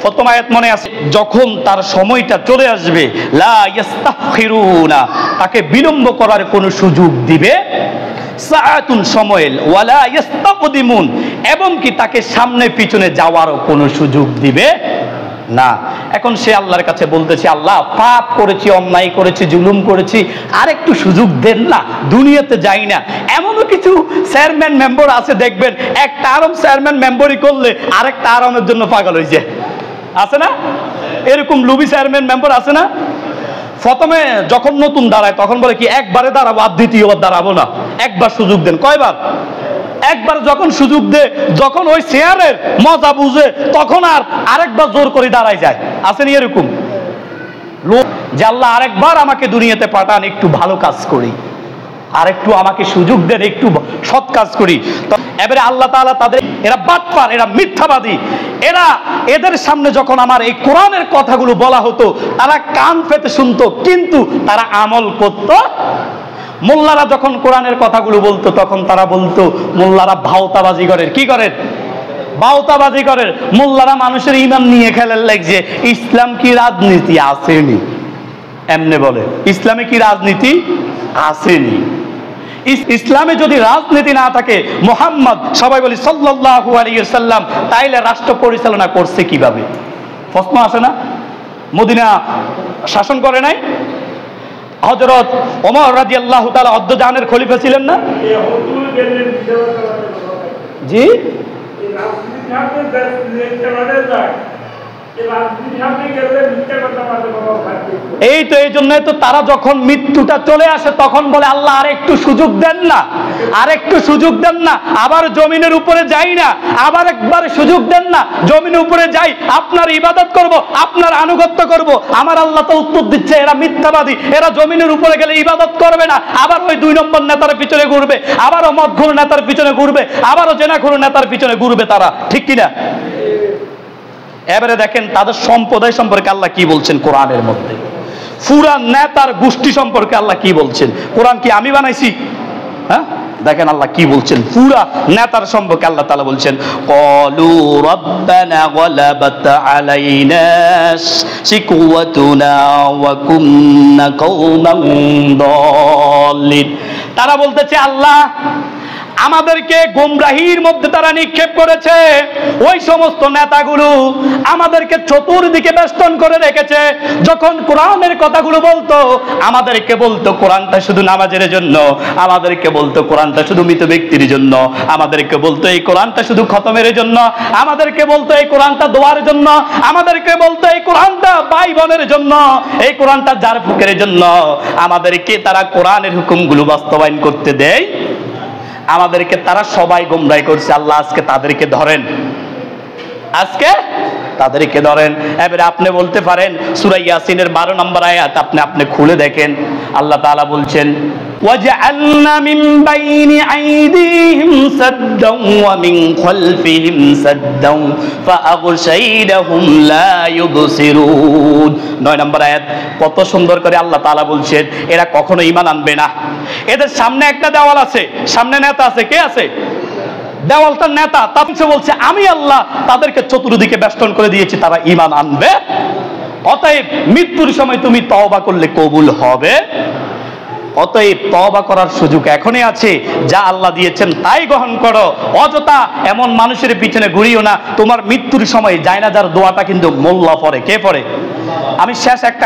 প্রথম আয়াত মনে আছে, যখন তার সময়টা চলে আসবে লা ইস্তাখিরুনা, তাকে বিলম্ব করার কোনো সুযোগ দিবে সাআতুন সময়েল ওয়ালা ইস্তাকদিমুন, এবং কি তাকে সামনে পিছনে যাওয়ারও কোনো সুযোগ দিবে না। এখন সে আল্লাহর কাছে বলতেছে, আল্লাহ পাপ করেছি, অন্যায় করেছি, জুলুম করেছি, আর একটু সুযোগ দেন না, দুনিয়াতে যাই না। এমনও কিছু চেয়ারম্যান মেম্বার আছে দেখবেন, একটা আরাম চেয়ারম্যান মেম্বারই করলে আরেকটা আরামের জন্য পাগল হয়ে যায়, আছে না? এরকম লুবি চেয়ারম্যান মেম্বার আছে না? প্রথমে যখন নতুন দাঁড়ায় তখন বলে কি একবারে দাঁড়াবো, আর দ্বিতীয়বার দাঁড়াবো না, একবার সুযোগ দেন। কয়বার? একবার যখন সুযোগ দে, যখন ওই চেয়ারের মজা বুঝে তখন আর আরেকবার জোর করে দাঁড়ায় যায়। আসেনি এরকম লোক যে আল্লাহ আরেকবার আমাকে দুনিয়াতে পাঠান, একটু ভালো কাজ করি। আর একটু আমাকে সুযোগ দেন, একটু সৎ কাজ করি। তো এবারে আল্লাহ তাআলা তাদের, এরা বাটপার, এরা মিথ্যাবাদী, এদের সামনে যখন আমার এই কোরআনের কথাগুলো বলা হতো তারা কান পেতে শুনতো, কিন্তু তারা আমল করত। মোল্লারা যখন কোরআনের কথাগুলো বলতো তখন তারা বলতো মোল্লারা ভাওতাবাজি করেন। কি করেন? ভাওতাবাজি করেন। মোল্লারা মানুষের ঈমান নিয়ে খেলার লাগছে। ইসলাম কি রাজনীতি? আসেনি। এমনি বলে ইসলামে কি রাজনীতি? আসেনি। ইসলামে যদি রাজনীতি না থাকে, মুহাম্মদ, সবাই বলি সাল্লাল্লাহু আলাইহি ওয়াসাল্লাম, তাইলে রাষ্ট্র পরিচালনা করছে কিভাবে? প্রশ্ন আসে না? মদিনা শাসন করে নাই? হযরত ওমর রাদিয়াল্লাহু তাআলা অদ্দজানের খলিফা ছিলেন না? জি, এই তো, এই জন্য তো তারা যখন মৃত্যুটা চলে আসে তখন বলে আল্লাহ আর একটু সুযোগ দেন না, আর একটু সুযোগ দেন না, আবার জমিনের উপরে যাই না, আবার একবার সুযোগ দেন না, জমিনের উপরে যাই, আপনার ইবাদত করব, আপনার আনুগত্য করব। আমার আল্লাহ তো উত্তর দিচ্ছে এরা মিথ্যাবাদী, এরা জমিনের উপরে গেলে ইবাদত করবে না, আবার ওই 2 নম্বর নেতার পিছনে ঘুরবে, আবারও মদখোর নেতার পিছনে ঘুরবে, আবারও জেনাখোর নেতার পিছনে ঘুরবে তারা। ঠিক কিনা? এবারে দেখেন তাদের সম্প্রদায় সম্পর্কে আল্লাহ কি বলছেন কোরআনের মধ্যে, পুরা নেতার গোষ্ঠী সম্পর্কে আল্লাহ কি বলছেন। কোরআন কি আমি বানাইছি? হ্যাঁ, দেখেন আল্লাহ কি বলছেন পুরা নেতার সম্পর্কে। আল্লাহ তাআলা বলছেন ক্বালু রাব্বানা গালাবাত আলাইনা শিকওয়াতুনা ওয়া কুননা কওমান দাল্লিন। তারা বলতেছে আল্লাহ আমাদেরকে গোমরাহির মধ্যে তারা নিক্ষেপ করেছে। ওই সমস্ত নেতাগুলো আমাদেরকে চতুর্দিকে বেষ্টন করে রেখেছে। যখন কোরআনের কথাগুলো বলতো আমাদেরকে বলতো কোরআনটা শুধু নামাজের জন্য, আমাদেরকে বলতো কোরআনটা শুধু মৃত ব্যক্তির জন্য, আমাদেরকে বলতো এই কোরআনটা শুধু খতমের জন্য, আমাদেরকে বলতো এই কোরআনটা দোয়ার জন্য, আমাদেরকে বলতো এই কোরআনটা ভাই বোনের জন্য, এই কোরআনটা জার ফুকের জন্য। আমাদেরকে তারা কোরআনের হুকুমগুলো বাস্তবায়ন করতে দেয়, আমাদেরকে তারা সবাই গোমরাহ করছে। আল্লাহ আজকে তাদেরকে ধরেন, আজকে তাদেরকে ধরেন। এবারে আপনি বলতে পারেন সূরা ইয়াসিনের 12 নম্বর আয়াত আপনি খুলে দেখেন, আল্লাহ তাআলা বলছেন ওয়াজআলনা মিন বাইনি আইদিহিম সাদ্দাও ওয়া মিন খালফিহিম সাদ্দাও ফাআগশাইনাহুম লা ইউবসিরুন। 9 নম্বর আয়াত কত সুন্দর করে আল্লাহ তাআলা বলছেন এরা কখনো ঈমান আনবে না। এদের সামনে একটা দেওয়াল আছে, সামনে নেতা আছে। কে আছে? দেওয়ালটার নেতা। তারপরে বলছে আমি আল্লাহ তাদেরকে চতুর্দিকে বেষ্টন করে দিয়েছি, তারা ঈমান আনবে। অতএব মৃত্যুর সময় তুমি তওবা করলে কবুল হবে। অতএব তওবা করার সুযোগ এখনই আছে, যা আল্লাহ দিয়েছেন তাই গ্রহণ করো। অযথা এমন মানুষের পিছনে ঘুরিও না। তোমার মৃত্যুর সময় জায়নাজার দোয়াটা কিন্তু মোল্লা পড়ে। কে পড়ে? আমি শেষ একটা